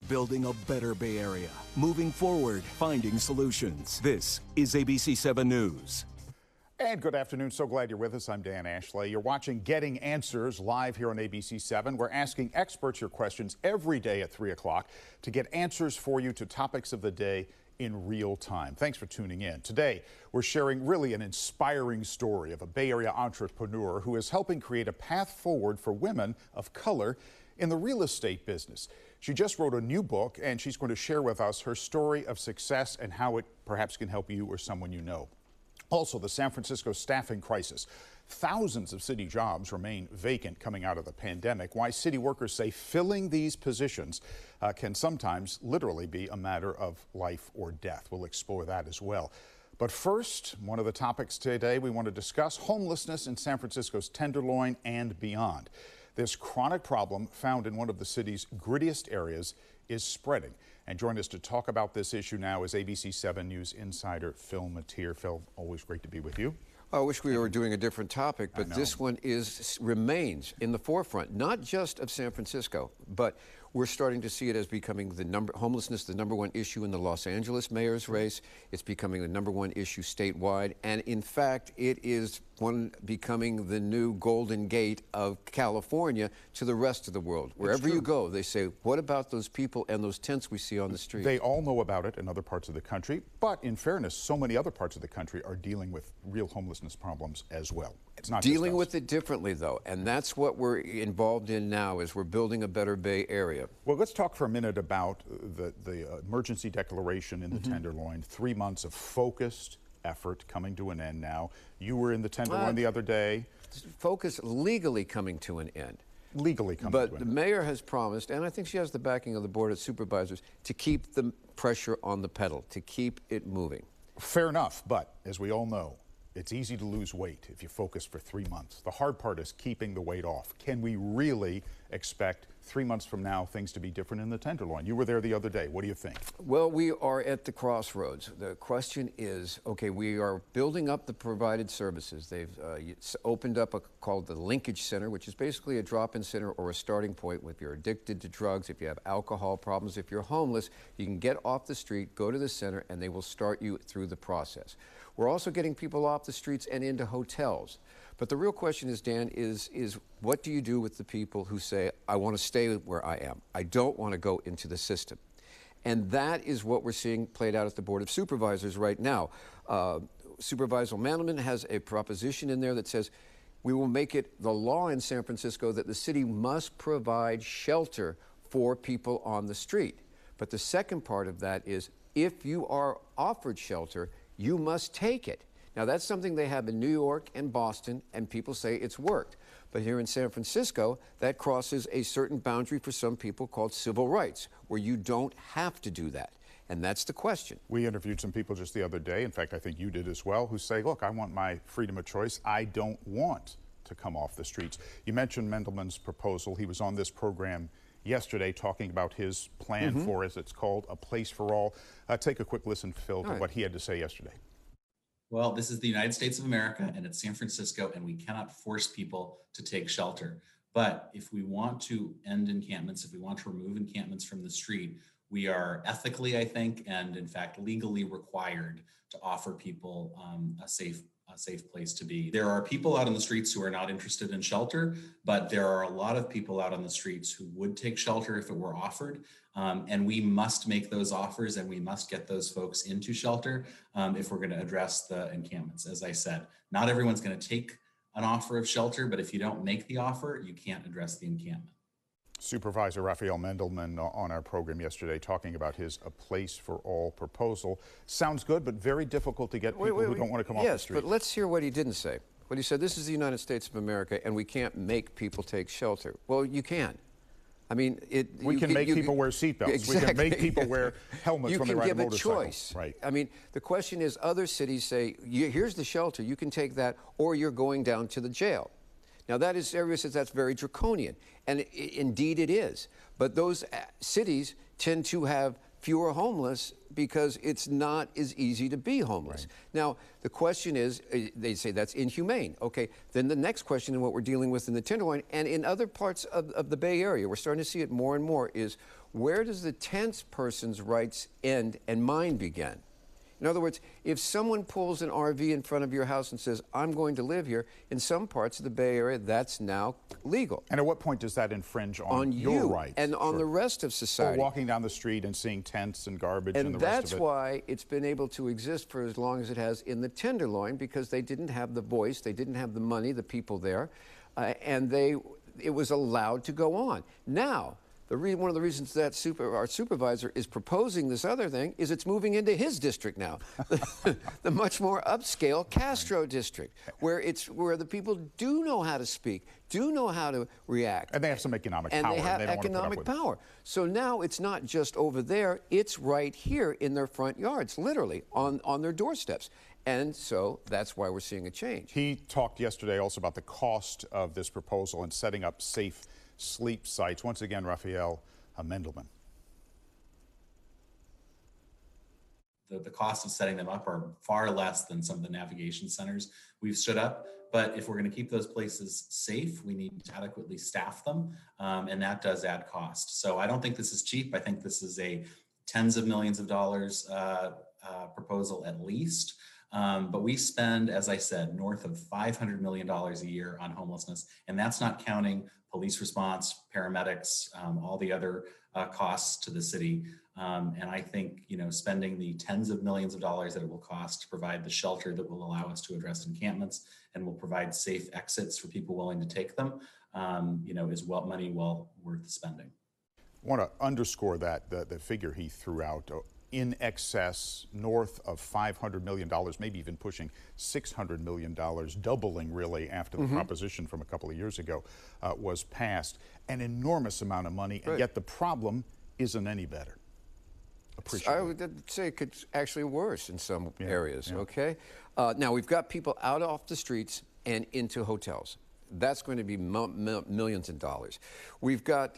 building a better Bay Area, moving forward, finding solutions. This is ABC 7 News. And good afternoon. So glad you're with us. I'm Dan Ashley. You're watching Getting Answers live here on ABC 7. We're asking experts your questions every day at 3 o'clock to get answers for you to topics of the day in real time. Thanks for tuning in. Today, we're sharing really an inspiring story of a Bay Area entrepreneur who is helping create a path forward for women of color in the real estate business. She just wrote a new book, and she's going to share with us her story of success and how it perhaps can help you or someone you know. Also, the San Francisco staffing crisis. Thousands of city jobs remain vacant coming out of the pandemic. Why city workers say filling these positions can sometimes literally be a matter of life or death. We'll explore that as well. But first, one of the topics today we want to discuss: homelessness in San Francisco's Tenderloin and beyond. This chronic problem, found in one of the city's grittiest areas, is spreading. And joining us to talk about this issue now is ABC 7 News insider Phil Mateer. Phil, always great to be with you. I wish we were doing a different topic, but this one remains in the forefront, not just of San Francisco, but we're starting to see it as becoming homelessness, the #1 issue in the Los Angeles mayor's race. It's becoming the #1 issue statewide, and in fact, it is becoming the new Golden Gate of California to the rest of the world. Wherever you go, they say, what about those people and those tents we see on the street? They all know about it in other parts of the country, but in fairness, so many other parts of the country are dealing with real homelessness problems as well. It's not dealing with it differently, though, and that's what we're involved in now, is we're building a better Bay Area. Well, let's talk for a minute about the emergency declaration in the Tenderloin. 3 months of focused effort coming to an end now. You were in the Tenderloin the other day. Focus legally coming to an end. Legally coming to an end. But the mayor has promised, and I think she has the backing of the Board of Supervisors, to keep the pressure on the pedal, to keep it moving. Fair enough, but as we all know, it's easy to lose weight if you focus for 3 months. The hard part is keeping the weight off. Can we really expect 3 months from now things to be different in the Tenderloin? You were there the other day. What do you think? Well, we are at the crossroads. The question is, okay, we are building up the provided services. They've opened up called the Linkage Center, which is basically a drop-in center or a starting point. If you're addicted to drugs, if you have alcohol problems, if you're homeless, you can get off the street, go to the center, and they will start you through the process. We're also getting people off the streets and into hotels. But the real question is, Dan, is what do you do with the people who say, I want to stay where I am. I don't want to go into the system. And that is what we're seeing played out at the Board of Supervisors right now. Supervisor Mandelman has a proposition in there that says, we will make it the law in San Francisco that the city must provide shelter for people on the street. But the second part of that is, if you are offered shelter, you must take it. Now, that's something they have in New York and Boston, and people say it's worked. But here in San Francisco, that crosses a certain boundary for some people called civil rights, where you don't have to do that. And that's the question. We interviewed some people just the other day, in fact, I think you did as well, who say, look, I want my freedom of choice. I don't want to come off the streets. You mentioned Mendelman's proposal. He was on this program yesterday talking about his plan for, as it's called, a place for all. Take a quick listen, Phil, to what he had to say yesterday. Well, this is the United States of America, and it's San Francisco, and we cannot force people to take shelter. But if we want to end encampments, if we want to remove encampments from the street, we are ethically, I think, and in fact, legally required to offer people a safe place to be. There are people out on the streets who are not interested in shelter, but there are a lot of people out on the streets who would take shelter if it were offered. And we must make those offers, and we must get those folks into shelter if we're going to address the encampments. As I said, not everyone's going to take an offer of shelter, but if you don't make the offer, you can't address the encampment. Supervisor Raphael Mendelman on our program yesterday talking about his A Place for All proposal. Sounds good, but very difficult to get people who don't want to come off the street. Yes, but let's hear what he didn't say. What he said, this is the United States of America, and we can't make people take shelter. Well, you can. I mean, we can make people wear seatbelts. Exactly. We can make people wear helmets when they ride a motorcycle. You can give a choice. Right. I mean, the question is, other cities say, here's the shelter, you can take that, or you're going down to the jail. Now, that is, everybody says that's very draconian, and indeed it is. But those cities tend to have fewer homeless because it's not as easy to be homeless. Right. Now, the question is, they say that's inhumane. Okay, then the next question, and what we're dealing with in the Tenderloin and in other parts of the Bay Area, we're starting to see it more and more, is where does the tent person's rights end and mine begin? In other words, if someone pulls an RV in front of your house and says, I'm going to live here, in some parts of the Bay Area, that's now legal. And at what point does that infringe on your rights? And on the rest of society. Or walking down the street and seeing tents and garbage and the rest of it. And that's why it's been able to exist for as long as it has in the Tenderloin, because they didn't have the voice, they didn't have the money, the people there, and it was allowed to go on. Now, one of the reasons that our supervisor is proposing this other thing is it's moving into his district now, the much more upscale Castro District, where the people do know how to speak, do know how to react. And they have some economic power. And they have economic power. So now it's not just over there, it's right here in their front yards, literally, on their doorsteps. And so that's why we're seeing a change. He talked yesterday also about the cost of this proposal and setting up safe sleep sites. Once again, Raphael Mendelman. The cost of setting them up are far less than some of the navigation centers we've stood up. But if we're going to keep those places safe, we need to adequately staff them, and that does add cost. So I don't think this is cheap. I think this is a tens of millions of dollars proposal at least. But we spend, as I said, north of $500 million a year on homelessness, and that's not counting police response, paramedics, all the other costs to the city. And I think, spending the tens of millions of dollars that it will cost to provide the shelter that will allow us to address encampments and will provide safe exits for people willing to take them, is money well worth spending. I want to underscore that the figure he threw out, in excess, north of $500 million, maybe even pushing $600 million, doubling really after the proposition from a couple of years ago was passed. An enormous amount of money, and yet the problem isn't any better. I would say it could actually worse in some areas, okay? Now, we've got people out off the streets and into hotels. That's going to be millions of dollars. We've got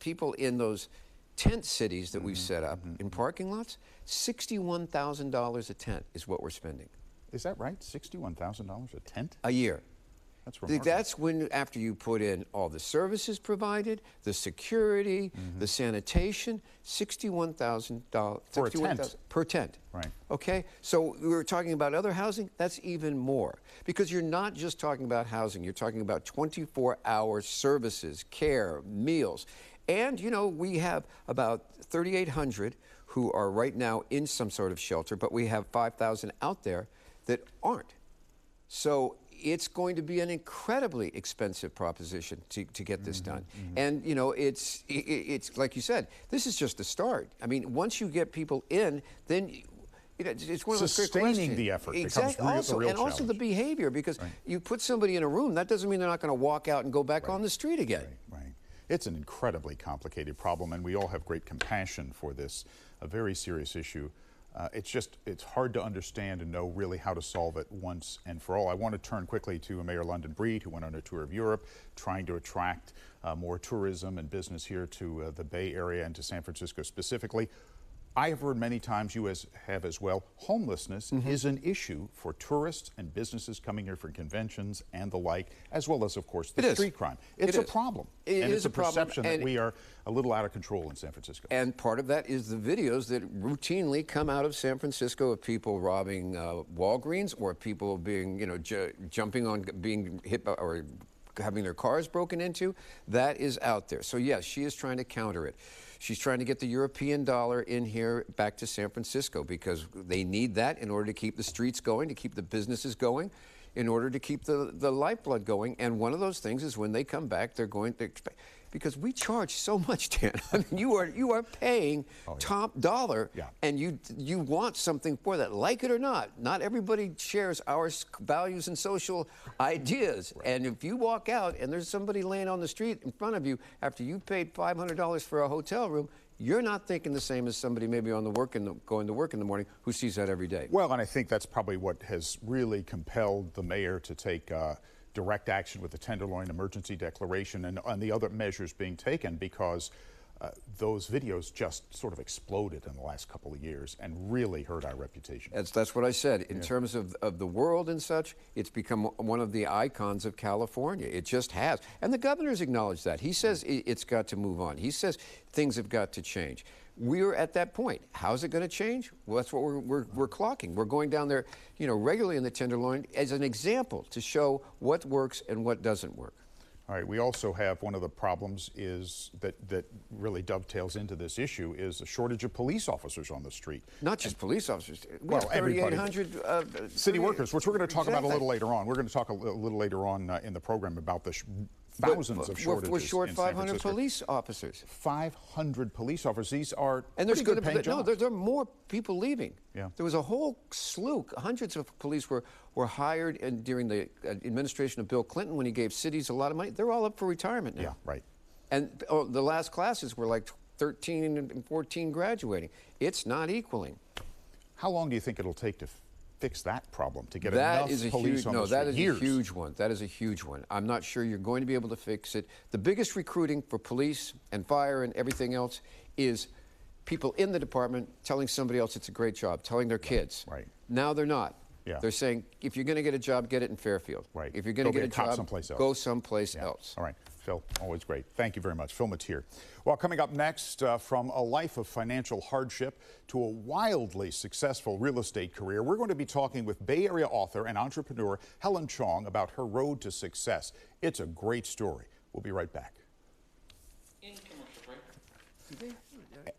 people in those tent cities that we've set up in parking lots. $61,000 a tent is what we're spending. Is that right? $61,000 a tent? A year. That's remarkable. That's when, after you put in all the services provided, the security, the sanitation, $61,000 for a tent. Per tent. Right. Okay? So we were talking about other housing, that's even more. Because you're not just talking about housing, you're talking about 24-hour services, care, meals. And, we have about 3,800 who are right now in some sort of shelter, but we have 5,000 out there that aren't. So it's going to be an incredibly expensive proposition to get this done. And, it's like you said, this is just the start. I mean, once you get people in, then it's one of those great questions. Sustaining the effort exactly. becomes the real challenge. Also the behavior, because you put somebody in a room, that doesn't mean they're not going to walk out and go back on the street again. Right. It's an incredibly complicated problem, and we all have great compassion for this, a very serious issue. It's hard to understand and know really how to solve it once and for all. I want to turn quickly to Mayor London Breed, who went on a tour of Europe, trying to attract more tourism and business here to the Bay Area and to San Francisco specifically. I have heard many times, you have as well, homelessness is an issue for tourists and businesses coming here for conventions and the like, as well as, of course, the street crime. It's a problem. And it's a perception that we are a little out of control in San Francisco. And part of that is the videos that routinely come out of San Francisco of people robbing Walgreens, or people being, jumping on, being hit by, or having their cars broken into. That is out there. So yes, she is trying to counter it. She's trying to get the European dollar in here back to San Francisco, because they need that in order to keep the streets going, to keep the businesses going, in order to keep the lifeblood going. And one of those things is when they come back, they're going to expect, because we charge so much, Dan. I mean, you are paying top dollar, and you want something for that, like it or not. Not everybody shares our values and social ideas. And if you walk out and there's somebody laying on the street in front of you after you paid $500 for a hotel room, you're not thinking the same as somebody maybe going to work in the morning who sees that every day. Well, and I think that's probably what has really compelled the mayor to take direct action with the Tenderloin emergency declaration and the other measures being taken, because those videos just sort of exploded in the last couple of years and really hurt our reputation. That's what I said. In terms of the world and such, it's become one of the icons of California. It just has. And the governor's acknowledged that. He says it's got to move on. He says things have got to change. We're at that point. How's it going to change? Well, that's what we're clocking. We're going down there, regularly in the Tenderloin as an example to show what works and what doesn't work. All right, we also have one of the problems is that really dovetails into this issue is a shortage of police officers on the street. Not just police officers. We Well, have 3,800 city workers, which we're going to talk about a Exactly. little later on. We're going to talk a little later on in the program about the thousands of shortages. We're short in San 500 Francisco. police officers. 500 police officers. These are And there's pretty good paying jobs. there are more people leaving. Yeah. There was a whole slew. Hundreds of police were hired during the administration of Bill Clinton when he gave cities a lot of money. They're all up for retirement now. Yeah, right. And the last classes were like 13 and 14 graduating. It's not equaling. How long do you think it'll take to fix that problem, to get That enough is a police huge, on no, the street? that is Years. a huge one. That is a huge one. I'm not sure you're going to be able to fix it. The biggest recruiting for police and fire and everything else is people in the department telling somebody else it's a great job, telling their kids. Right. Now they're not. Yeah. They're saying, if you're going to get a job, get it in Fairfield. Right. If you're going Go to be get a a cop job, someplace else. go someplace Yeah. else. All right, Phil, always great. Thank you very much. Phil Matier. Well, coming up next, from a life of financial hardship to a wildly successful real estate career, we're going to be talking with Bay Area author and entrepreneur Helen Chong about her road to success. It's a great story. We'll be right back.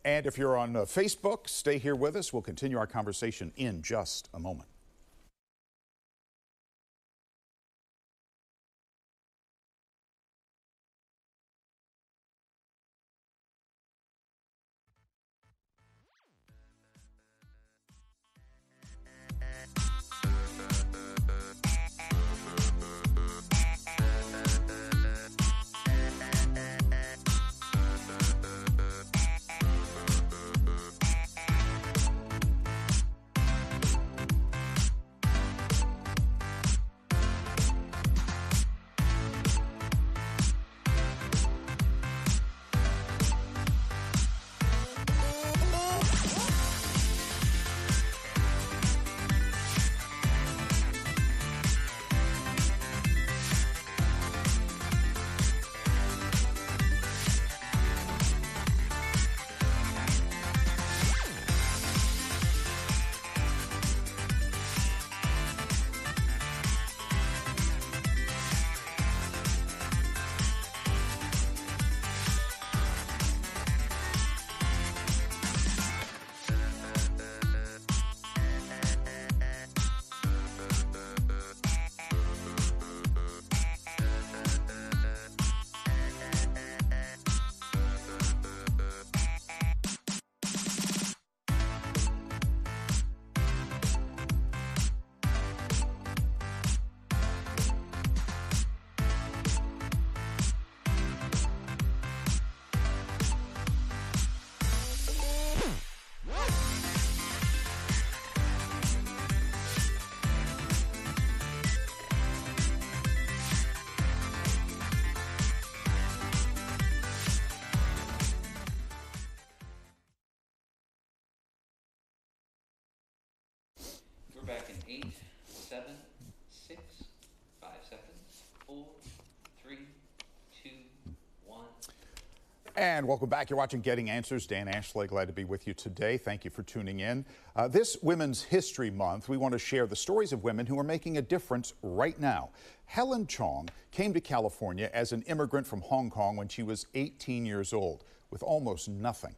And if you're on Facebook, stay here with us. We'll continue our conversation in just a moment. Back in 8, 7, 6, 5 seconds, 4, 3, 2, 1. And welcome back. You're watching Getting Answers. Dan Ashley, glad to be with you today. Thank you for tuning in. This Women's History Month, we want to share the stories of women who are making a difference right now. Helen Chong came to California as an immigrant from Hong Kong when she was 18 years old, with almost nothing.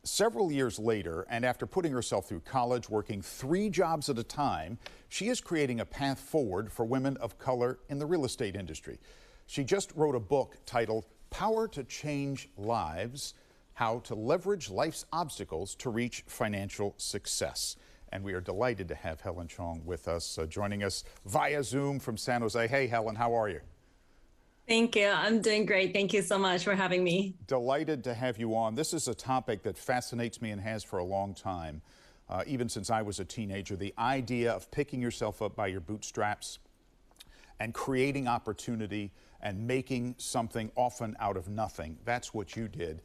Several years later, and after putting herself through college, working 3 jobs at a time, she is creating a path forward for women of color in the real estate industry. She just wrote a book titled Power to Change Lives: How to Leverage Life's Obstacles to Reach Financial Success. And we are delighted to have Helen Chong with us, joining us via Zoom from San Jose. Hey, Helen, how are you? Thank you. I'm doing great. Thank you so much for having me. Delighted to have you on. This is a topic that fascinates me and has for a long time, even since I was a teenager. The idea of picking yourself up by your bootstraps and creating opportunity and making something often out of nothing. That's what you did.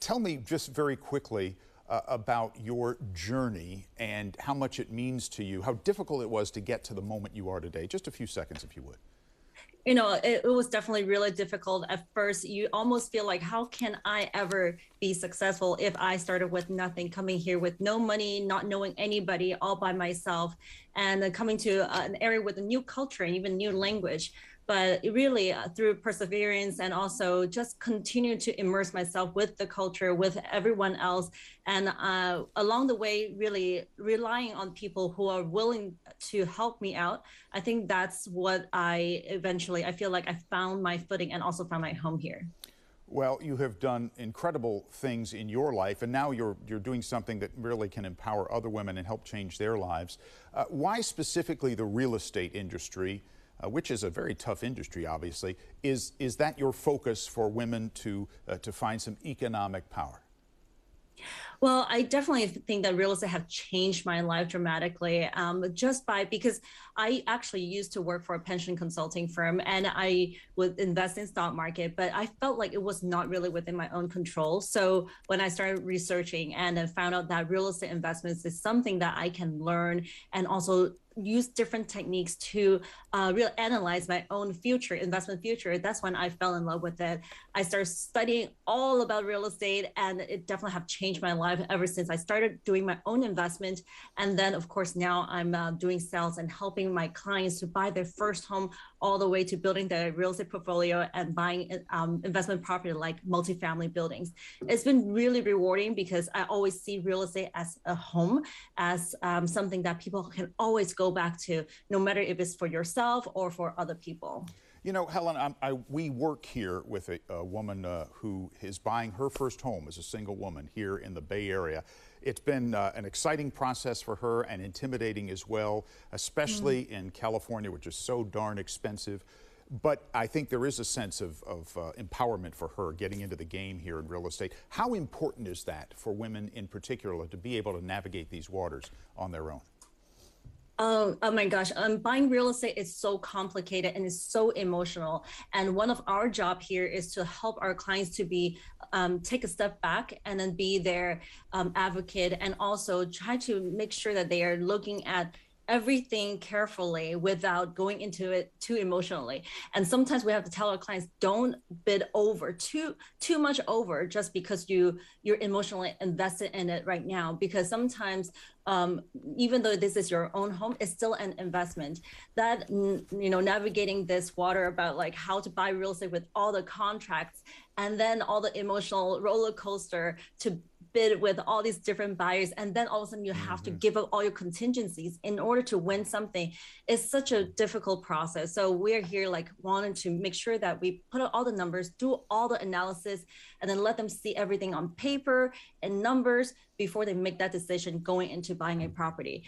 Tell me just very quickly about your journey and how much it means to you, how difficult it was to get to the moment you are today. Just a few seconds, if you would. You know, it was definitely really difficult at first. You almost feel like, how can I ever be successful if I started with nothing, coming here with no money, not knowing anybody, all by myself, and coming to an area with a new culture and even new language. But it really, through perseverance and also just continue to immerse myself with the culture, with everyone else, and along the way, really relying on people who are willing to help me out. I think that's what I feel like I found my footing and also found my home here. Well, you have done incredible things in your life, and now you're doing something that really can empower other women and help change their lives. Why specifically the real estate industry? Which is a very tough industry, obviously. Is that your focus for women to find some economic power? Well, I definitely think that real estate have changed my life dramatically, because I actually used to work for a pension consulting firm and I would invest in stock market, but I felt like it was not really within my own control. So when I started researching and then found out that real estate investments is something that I can learn and also use different techniques to really analyze my own investment future, that's when I fell in love with it. I started studying all about real estate, and it definitely have changed my life ever since I started doing my own investment. And then, of course, now I'm doing sales and helping my clients to buy their first home, all the way to building their real estate portfolio and buying investment property like multifamily buildings. It's been really rewarding because I always see real estate as a home, as something that people can always go back to, no matter if it's for yourself or for other people. You know, Helen, we work here with a woman who is buying her first home as a single woman here in the Bay Area. It's been an exciting process for her and intimidating as well, especially in California, which is so darn expensive. But I think there is a sense of empowerment for her getting into the game here in real estate. How important is that for women in particular to be able to navigate these waters on their own? Oh my gosh, buying real estate is so complicated and it's so emotional. And one of our job here is to help our clients to be take a step back and then be their advocate, and also try to make sure that they are looking at everything carefully without going into it too emotionally. And sometimes we have to tell our clients, don't bid over too much over just because you're emotionally invested in it right now, because sometimes even though this is your own home, it's still an investment. That, you know, navigating this water about like how to buy real estate with all the contracts and then all the emotional roller coaster to bid with all these different buyers, and then all of a sudden you have to give up all your contingencies in order to win something. It's such a difficult process. So we're here like wanting to make sure that we put out all the numbers, do all the analysis, and then let them see everything on paper and numbers before they make that decision going into buying a property.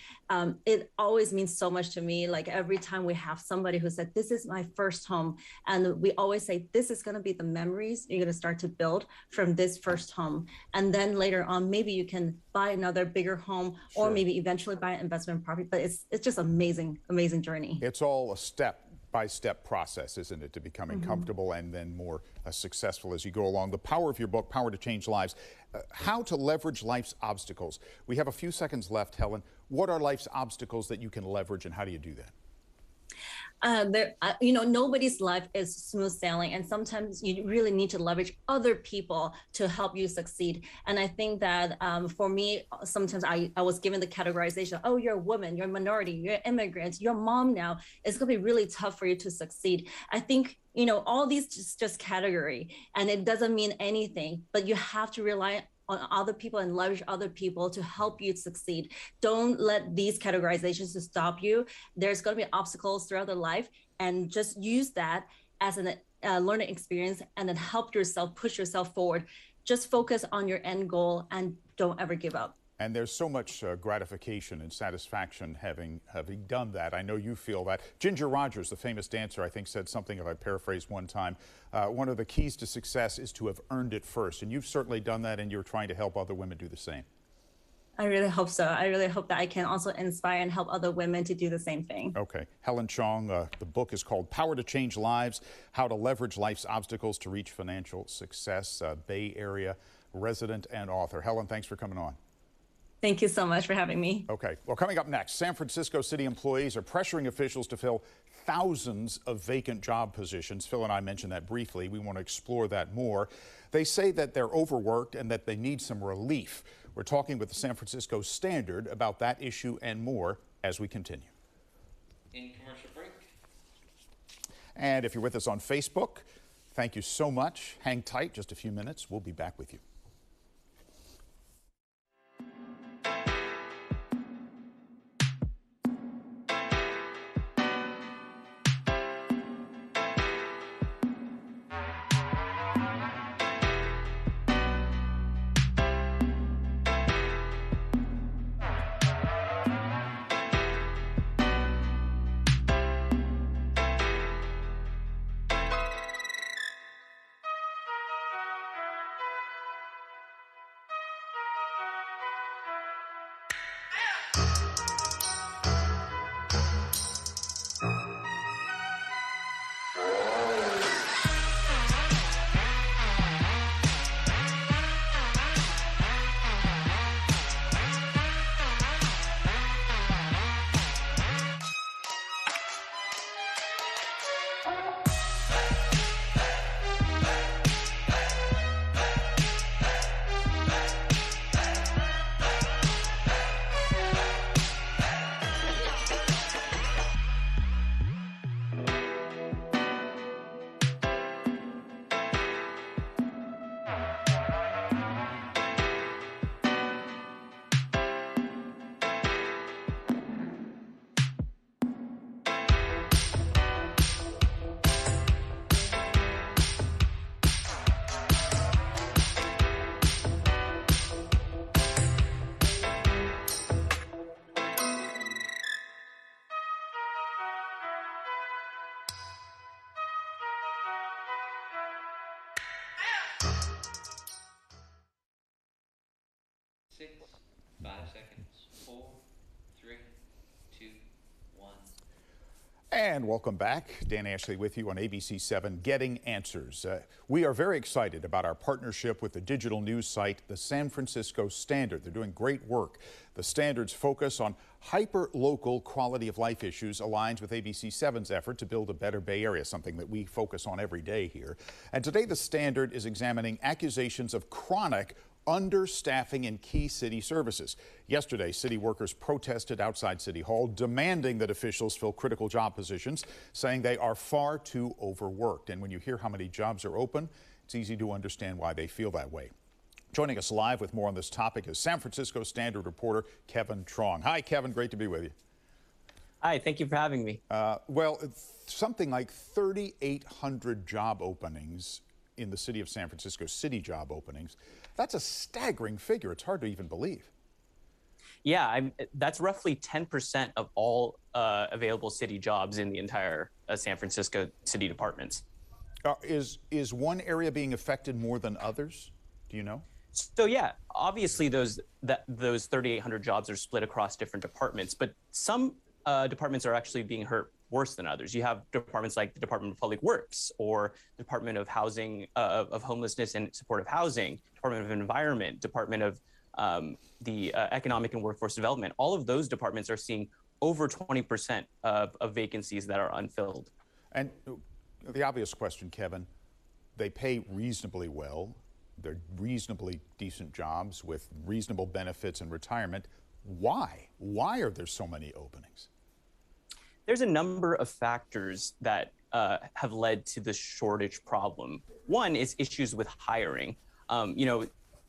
It always means so much to me. Like every time we have somebody who said, this is my first home, and we always say, this is gonna be the memories you're gonna start to build from this first home. And then later on, maybe you can buy another bigger home, or maybe eventually buy an investment property. But it's just amazing, amazing journey. It's all a step-by-step process, isn't it, to becoming comfortable and then more successful as you go along. The power of your book, Power to Change Lives, how to leverage life's obstacles. We have a few seconds left, Helen. What are life's obstacles that you can leverage, and how do you do that? You know, nobody's life is smooth sailing, and sometimes you really need to leverage other people to help you succeed. And I think that for me, sometimes I was given the categorization, oh, you're a woman, you're a minority, you're an immigrant, you're a mom now. It's going to be really tough for you to succeed. I think, you know, all these just category, and it doesn't mean anything, but you have to rely on other people and leverage other people to help you succeed. Don't let these categorizations to stop you. There's going to be obstacles throughout the life, and just use that as a learning experience, and then help yourself, push yourself forward. Just focus on your end goal and don't ever give up. And there's so much gratification and satisfaction having done that. I know you feel that. Ginger Rogers, the famous dancer, I think said something, if I paraphrase one time, one of the keys to success is to have earned it first. And you've certainly done that, and you're trying to help other women do the same. I really hope so. I really hope that I can also inspire and help other women to do the same thing. Okay. Helen Chong, the book is called Power to Change Lives, How to Leverage Life's Obstacles to Reach Financial Success. Bay Area resident and author. Helen, thanks for coming on. Thank you so much for having me. Okay, well, coming up next, San Francisco city employees are pressuring officials to fill thousands of vacant job positions. Phil and I mentioned that briefly. We want to explore that more. They say that they're overworked and that they need some relief. We're talking with the San Francisco Standard about that issue and more as we continue. In commercial break. And if you're with us on Facebook, thank you so much. Hang tight, just a few minutes. We'll be back with you. Six, 5 seconds, 4, 3, 2, 1. And welcome back. Dan Ashley with you on ABC 7 Getting Answers. We are very excited about our partnership with the digital news site, the San Francisco Standard. They're doing great work. The Standard's focus on hyper-local quality of life issues aligns with ABC 7's effort to build a better Bay Area, something that we focus on every day here. And today the Standard is examining accusations of chronic understaffing in key city services. Yesterday, city workers protested outside City Hall, demanding that officials fill critical job positions, saying they are far too overworked. And when you hear how many jobs are open, it's easy to understand why they feel that way. Joining us live with more on this topic is San Francisco Standard reporter Helen Chong. Hi, Kevin. Great to be with you. Hi, thank you for having me. Well, something like 3,800 job openings in the city of San Francisco, city job openings. That's a staggering figure. It's hard to even believe. Yeah, that's roughly 10% of all available city jobs in the entire San Francisco city departments. Is one area being affected more than others? Do you know? So yeah, obviously those 3,800 jobs are split across different departments, but some departments are actually being hurt worse than others. You have departments like the Department of Public Works or Department of Housing, of Homelessness and Supportive Housing, Department of Environment, Department of the Economic and Workforce Development. All of those departments are seeing over 20% of vacancies that are unfilled. And the obvious question, Kevin, they pay reasonably well. They're reasonably decent jobs with reasonable benefits and retirement. Why? Why are there so many openings? There's a number of factors that have led to the shortage problem. One is issues with hiring.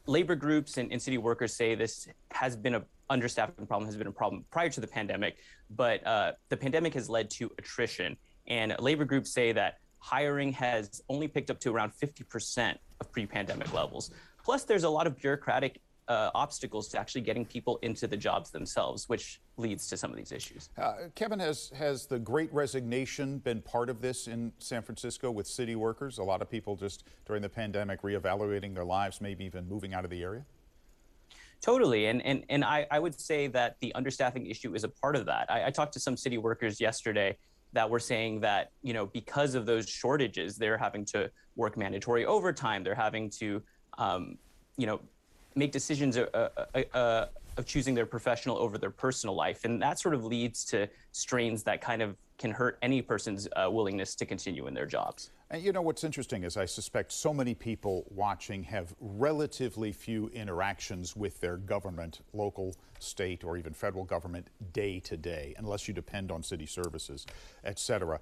Labor groups and city workers say this has been an understaffing problem, has been a problem prior to the pandemic, but the pandemic has led to attrition. And labor groups say that hiring has only picked up to around 50% of pre-pandemic levels. Plus, there's a lot of bureaucratic obstacles to actually getting people into the jobs themselves, which leads to some of these issues. Kevin, has the Great Resignation been part of this in San Francisco with city workers? A lot of people just during the pandemic reevaluating their lives, maybe even moving out of the area? Totally, and I would say that the understaffing issue is a part of that. I talked to some city workers yesterday that were saying that, because of those shortages, they're having to work mandatory overtime. They're having to make decisions of choosing their professional over their personal life. And that sort of leads to strains that kind of can hurt any person's willingness to continue in their jobs. And you know what's interesting is I suspect so many people watching have relatively few interactions with their government, local, state, or even federal government day to day, unless you depend on city services, et cetera.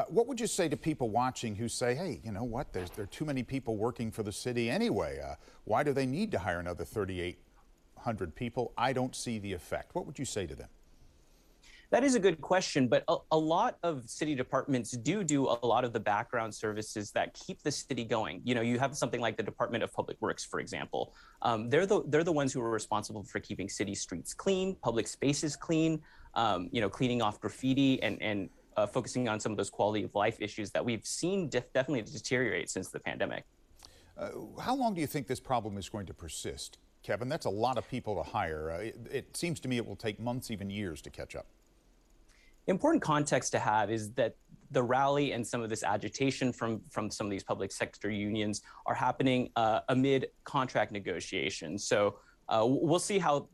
What would you say to people watching who say, hey, you know what, there are too many people working for the city anyway. Why do they need to hire another 3,800 people? I don't see the effect. What would you say to them? That is a good question, but a lot of city departments do a lot of the background services that keep the city going. You know, you have something like the Department of Public Works, for example. They're the ones who are responsible for keeping city streets clean, public spaces clean, cleaning off graffiti and focusing on some of those quality of life issues that we've seen definitely deteriorate since the pandemic. How long do you think this problem is going to persist, Kevin? That's a lot of people to hire. It seems to me it will take months, even years, to catch up. Important context to have is that the rally and some of this agitation from some of these public sector unions are happening amid contract negotiations. So we'll see how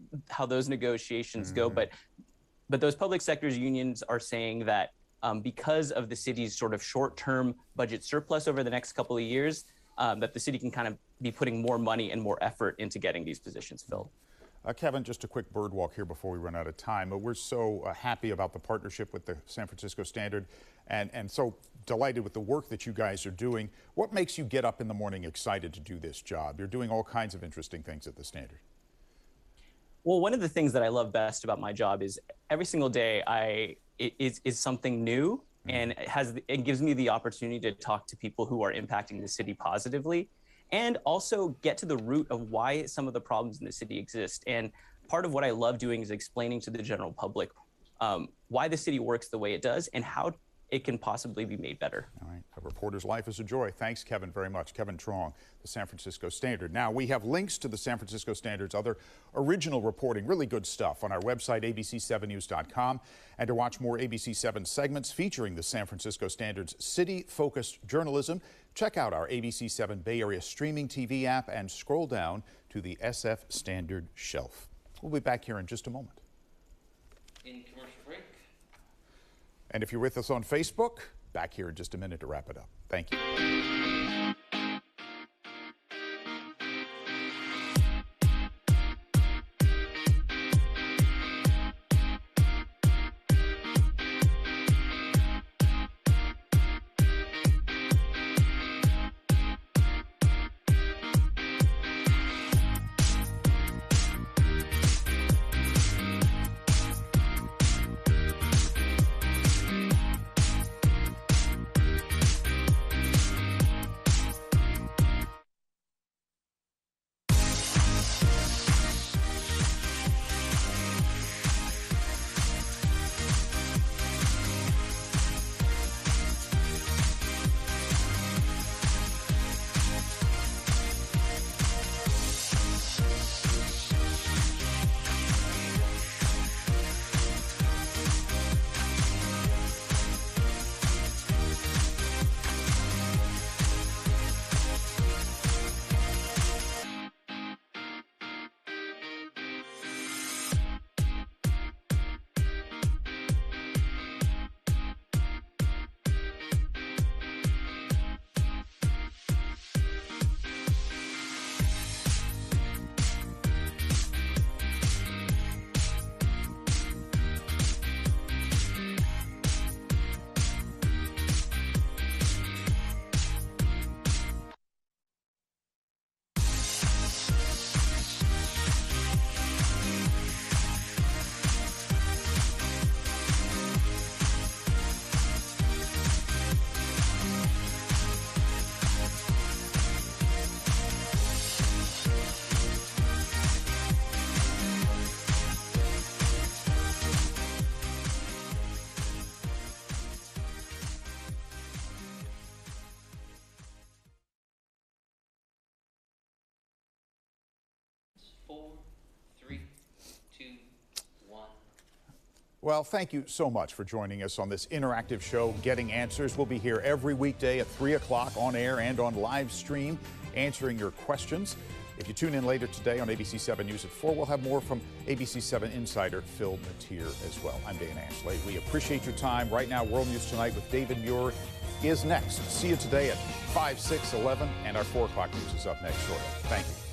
those negotiations go. But those public sector unions are saying that because of the city's sort of short-term budget surplus over the next couple of years, that the city can kind of be putting more money and more effort into getting these positions filled. Kevin, just a quick bird walk here before we run out of time. We're so happy about the partnership with the San Francisco Standard and so delighted with the work that you guys are doing. What makes you get up in the morning excited to do this job? You're doing all kinds of interesting things at the Standard. Well, one of the things that I love best about my job is every single day it is something new, and it gives me the opportunity to talk to people who are impacting the city positively, and also get to the root of why some of the problems in the city exist. And part of what I love doing is explaining to the general public why the city works the way it does and how it can possibly be made better. All right. A reporter's life is a joy. Thanks, Kevin, very much. Kevin Chong, the San Francisco Standard. Now, we have links to the San Francisco Standard's other original reporting, really good stuff, on our website, abc7news.com. And to watch more ABC7 segments featuring the San Francisco Standard's city-focused journalism, check out our ABC7 Bay Area streaming TV app and scroll down to the SF Standard shelf. We'll be back here in just a moment. In commercial break. And if you're with us on Facebook, back here in just a minute to wrap it up. Thank you. Well, thank you so much for joining us on this interactive show, Getting Answers. We'll be here every weekday at 3 o'clock on air and on live stream, answering your questions. If you tune in later today on ABC 7 News at 4, we'll have more from ABC 7 insider Phil Mateer as well. I'm Dan Ashley. We appreciate your time. Right now, World News Tonight with David Muir is next. See you today at 5, 6, 11, and our 4 o'clock news is up next shortly. Thank you.